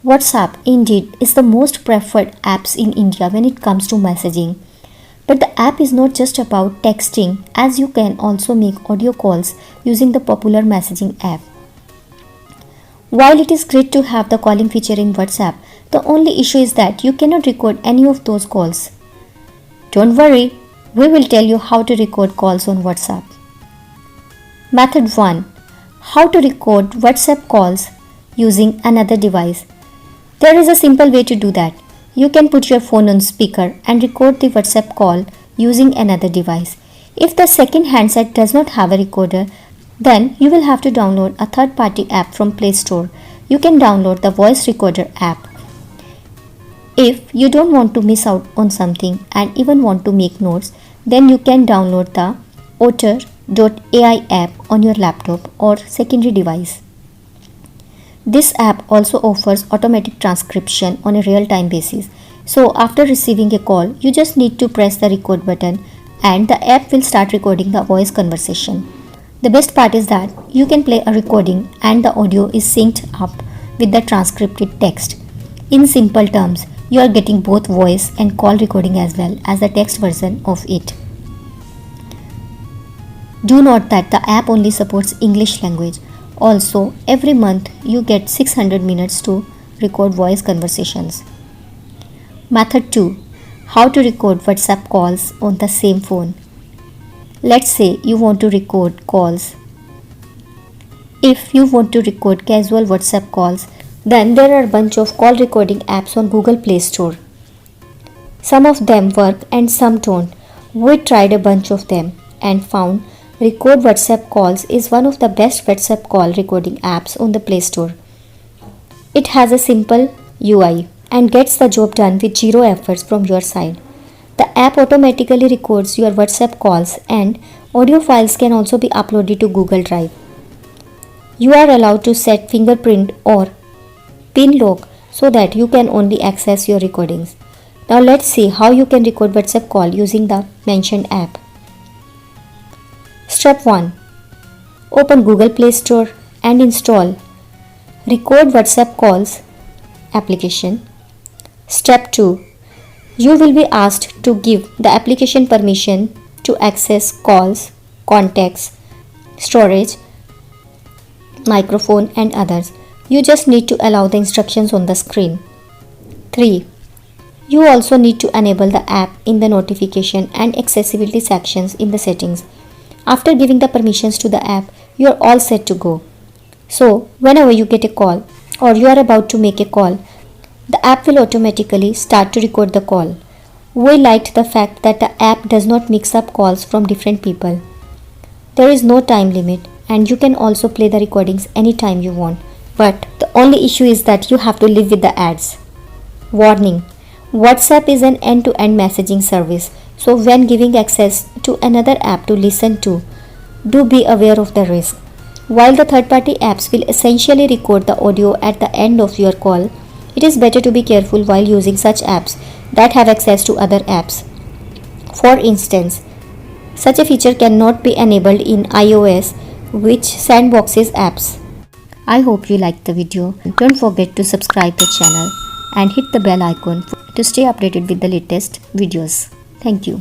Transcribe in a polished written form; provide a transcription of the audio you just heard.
WhatsApp indeed is the most preferred apps in India when it comes to messaging. But the app is not just about texting, as you can also make audio calls using the popular messaging app. While it is great to have the calling feature in WhatsApp, the only issue is that you cannot record any of those calls. Don't worry, we will tell you how to record calls on WhatsApp. Method 1. How to record WhatsApp calls using another device. There is a simple way to do that. You can put your phone on speaker and record the WhatsApp call using another device. If the second handset does not have a recorder, then you will have to download a third-party app from Play Store. You can download the Voice Recorder app. If you don't want to miss out on something and even want to make notes, then you can download the Otter.ai app on your laptop or secondary device. This app also offers automatic transcription on a real-time basis. So after receiving a call, you just need to press the record button and the app will start recording the voice conversation. The best part is that you can play a recording and the audio is synced up with the transcribed text. In simple terms, you are getting both voice and call recording as well as the text version of it. Do note that the app only supports English language. Also, every month you get 600 minutes to record voice conversations. Method 2. How to record WhatsApp calls on the same phone. Let's say you want to record calls. If you want to record casual WhatsApp calls, then there are a bunch of call recording apps on Google Play Store. Some of them work and some don't. We tried a bunch of them and found Record WhatsApp Calls is one of the best WhatsApp call recording apps on the Play Store. It has a simple UI and gets the job done with zero efforts from your side. The app automatically records your WhatsApp calls and audio files can also be uploaded to Google Drive. You are allowed to set fingerprint or pin lock so that you can only access your recordings. Now let's see how you can record WhatsApp call using the mentioned app. Step 1. Open Google Play Store and install Record WhatsApp Calls application. Step 2. You will be asked to give the application permission to access calls, contacts, storage, microphone and others. You just need to allow the instructions on the screen. 3. You also need to enable the app in the notification and accessibility sections in the settings. After giving the permissions to the app, you are all set to go. So, whenever you get a call or you are about to make a call, the app will automatically start to record the call. We liked the fact that the app does not mix up calls from different people. There is no time limit and you can also play the recordings anytime you want. But the only issue is that you have to live with the ads. Warning: WhatsApp is an end-to-end messaging service. So when giving access to another app to listen to, do be aware of the risk. While the third-party apps will essentially record the audio at the end of your call, it is better to be careful while using such apps that have access to other apps. For instance, such a feature cannot be enabled in iOS, which sandboxes apps. I hope you liked the video. Don't forget to subscribe the channel and hit the bell icon to stay updated with the latest videos. Thank you.